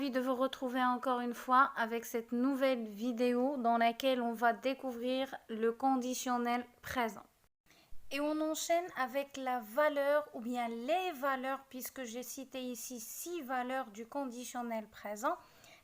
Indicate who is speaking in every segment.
Speaker 1: ravie de vous retrouver encore une fois avec cette nouvelle vidéo dans laquelle on va découvrir le conditionnel présent. Et on enchaîne avec la valeur ou bien les valeurs, puisque j'ai cité ici 6 valeurs du conditionnel présent.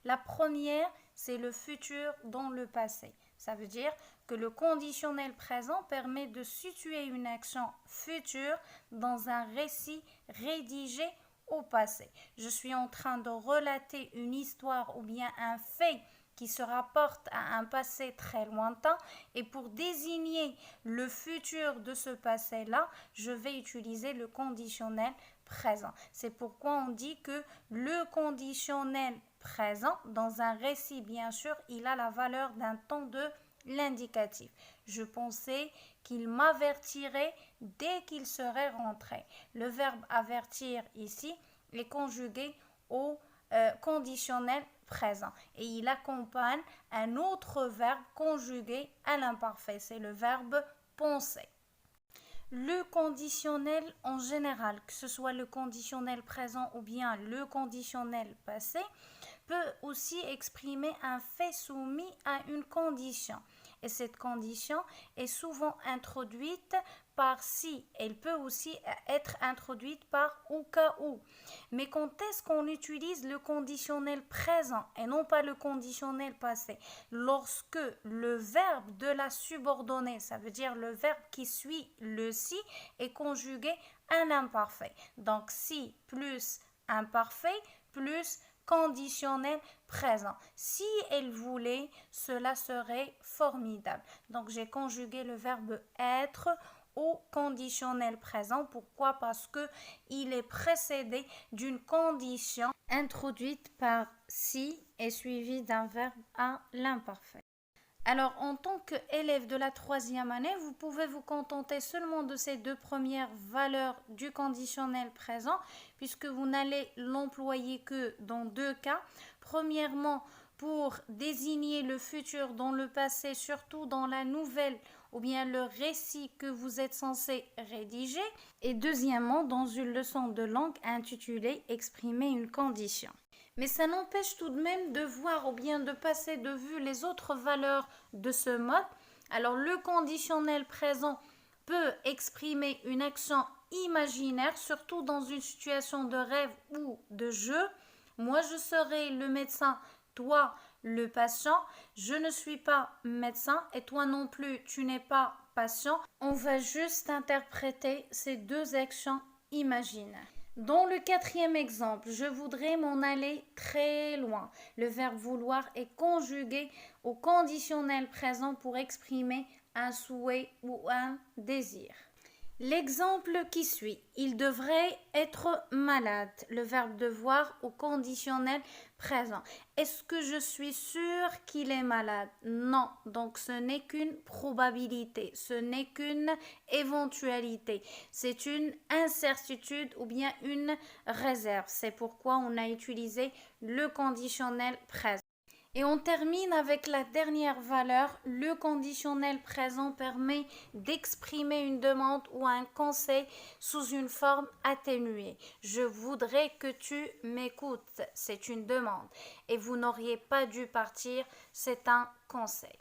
Speaker 1: La première, c'est le futur dans le passé. Ça veut dire que le conditionnel présent permet de situer une action future dans un récit rédigé au passé. Je suis en train de relater une histoire ou bien un fait qui se rapporte à un passé très lointain, et pour désigner le futur de ce passé-là, je vais utiliser le conditionnel présent. C'est pourquoi on dit que le conditionnel présent, dans un récit bien sûr, il a la valeur d'un temps de l'indicatif. Je pensais qu'il m'avertirait dès qu'il serait rentré. Le verbe avertir ici est conjugué au conditionnel présent et il accompagne un autre verbe conjugué à l'imparfait, c'est le verbe penser. Le conditionnel en général, que ce soit le conditionnel présent ou bien le conditionnel passé, peut aussi exprimer un fait soumis à une condition. Et cette condition est souvent introduite par si. Elle peut aussi être introduite par au cas où. Mais quand est-ce qu'on utilise le conditionnel présent et non pas le conditionnel passé? Lorsque le verbe de la subordonnée, ça veut dire le verbe qui suit le si, est conjugué à l'imparfait. Donc si plus imparfait plus conditionnel présent. Si elle voulait, cela serait formidable. Donc j'ai conjugué le verbe être au conditionnel présent. Pourquoi? Parce que il est précédé d'une condition introduite par si et suivi d'un verbe à l'imparfait. Alors, en tant qu'élève de la 3e année, vous pouvez vous contenter seulement de ces 2 premières valeurs du conditionnel présent, puisque vous n'allez l'employer que dans 2 cas. Premièrement, pour désigner le futur dans le passé, surtout dans la nouvelle ou bien le récit que vous êtes censé rédiger. Et deuxièmement, dans une leçon de langue intitulée « Exprimer une condition ». Mais ça n'empêche tout de même de voir ou bien de passer de vue les autres valeurs de ce mode. Alors le conditionnel présent peut exprimer une action imaginaire, surtout dans une situation de rêve ou de jeu. Moi je serai le médecin, toi le patient. Je ne suis pas médecin et toi non plus tu n'es pas patient. On va juste interpréter ces 2 actions imaginaires. Dans le 4e exemple, je voudrais m'en aller très loin. Le verbe vouloir est conjugué au conditionnel présent pour exprimer un souhait ou un désir. L'exemple qui suit, il devrait être malade. Le verbe devoir au conditionnel présent. Est-ce que je suis sûre qu'il est malade? Non, donc ce n'est qu'une probabilité, ce n'est qu'une éventualité. C'est une incertitude ou bien une réserve. C'est pourquoi on a utilisé le conditionnel présent. Et on termine avec la dernière valeur. Le conditionnel présent permet d'exprimer une demande ou un conseil sous une forme atténuée. Je voudrais que tu m'écoutes. C'est une demande. Et vous n'auriez pas dû partir. C'est un conseil.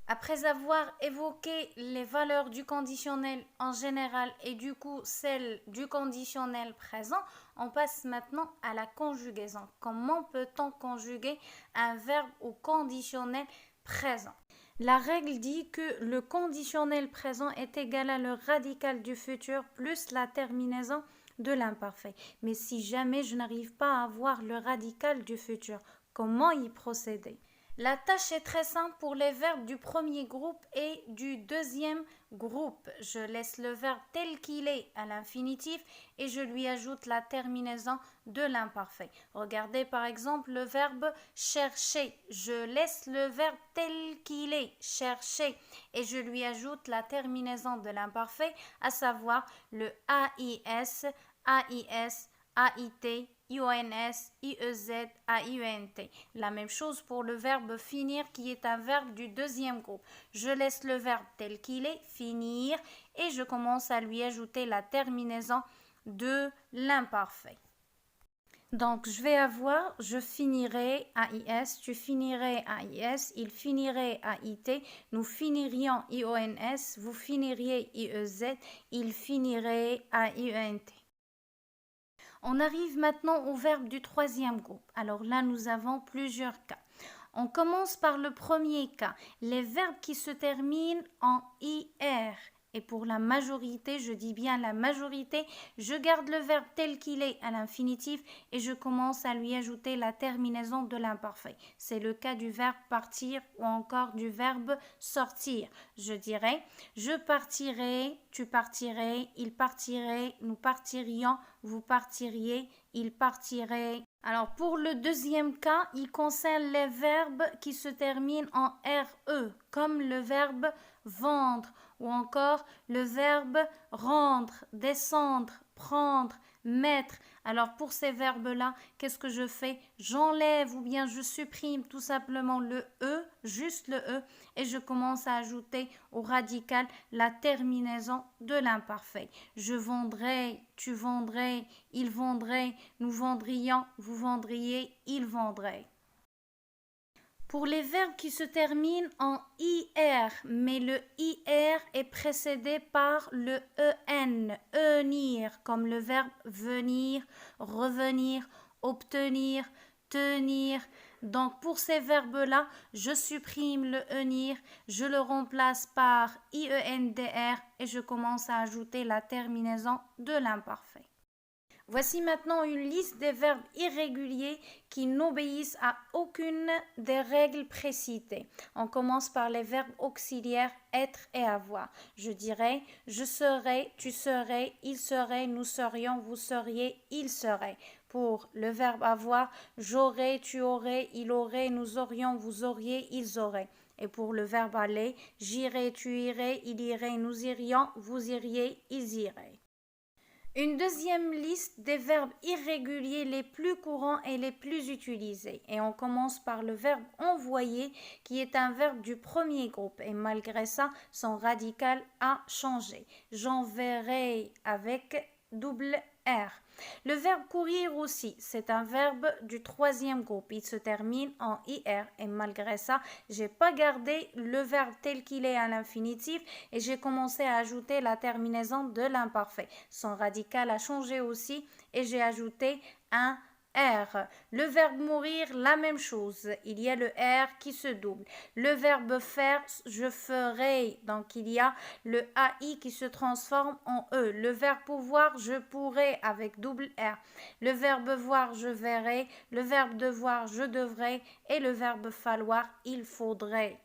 Speaker 1: Après avoir évoqué les valeurs du conditionnel en général et du coup celles du conditionnel présent, on passe maintenant à la conjugaison. Comment peut-on conjuguer un verbe au conditionnel présent? La règle dit que le conditionnel présent est égal à le radical du futur plus la terminaison de l'imparfait. Mais si jamais je n'arrive pas à avoir le radical du futur, comment y procéder? La tâche est très simple pour les verbes du premier groupe et du deuxième groupe. Je laisse le verbe tel qu'il est à l'infinitif et je lui ajoute la terminaison de l'imparfait. Regardez par exemple le verbe chercher. Je laisse le verbe tel qu'il est, chercher, et je lui ajoute la terminaison de l'imparfait, à savoir le AIS, AIS, AIT, IONS, IEZ, AIENT. La même chose pour le verbe finir qui est un verbe du deuxième groupe. Je laisse le verbe tel qu'il est, finir, et je commence à lui ajouter la terminaison de l'imparfait. Donc, je vais avoir, je finirai AIS, tu finirais AIS, il finirait AIT, nous finirions IONS, vous finiriez IEZ, il finirait AIENT. On arrive maintenant au verbe du troisième groupe. Alors là, nous avons plusieurs cas. On commence par le premier cas, les verbes qui se terminent en IR. Et pour la majorité, je dis bien la majorité, je garde le verbe tel qu'il est à l'infinitif et je commence à lui ajouter la terminaison de l'imparfait. C'est le cas du verbe partir ou encore du verbe sortir. Je dirais, je partirai, tu partirais, il partirait, nous partirions, vous partiriez, il partirait. Alors pour le deuxième cas, il concerne les verbes qui se terminent en RE, comme le verbe vendre ou encore le verbe rendre, descendre, prendre, mettre. Alors pour ces verbes-là, qu'est-ce que je fais? J'enlève ou bien je supprime tout simplement le E, juste le E, et je commence à ajouter au radical la terminaison de l'imparfait. Je vendrai, tu vendrais, il vendrait, nous vendrions, vous vendriez, il vendrait. Pour les verbes qui se terminent en IR, mais le IR est précédé par le EN, ENIR, comme le verbe venir, revenir, obtenir, tenir. Donc pour ces verbes-là, je supprime le ENIR, je le remplace par IENDR et je commence à ajouter la terminaison de l'imparfait. Voici maintenant une liste des verbes irréguliers qui n'obéissent à aucune des règles précitées. On commence par les verbes auxiliaires être et avoir. Je dirais je serai, tu serais, il serait, nous serions, vous seriez, il serait. Pour le verbe avoir, j'aurais, tu aurais, il aurait, nous aurions, vous auriez, ils auraient. Et pour le verbe aller, j'irai, tu irais, il irait, nous irions, vous iriez, ils iraient. Une deuxième liste des verbes irréguliers les plus courants et les plus utilisés. Et on commence par le verbe envoyer qui est un verbe du premier groupe et malgré ça, son radical a changé. J'enverrai avec double R. Le verbe courir aussi, c'est un verbe du troisième groupe. Il se termine en IR et malgré ça, j'ai pas gardé le verbe tel qu'il est à l'infinitif et j'ai commencé à ajouter la terminaison de l'imparfait. Son radical a changé aussi et j'ai ajouté un R. Le verbe mourir, la même chose. Il y a le R qui se double. Le verbe faire, je ferai. Donc il y a le AI qui se transforme en E. Le verbe pouvoir, je pourrai avec double R. Le verbe voir, je verrai. Le verbe devoir, je devrai. Et le verbe falloir, il faudrait.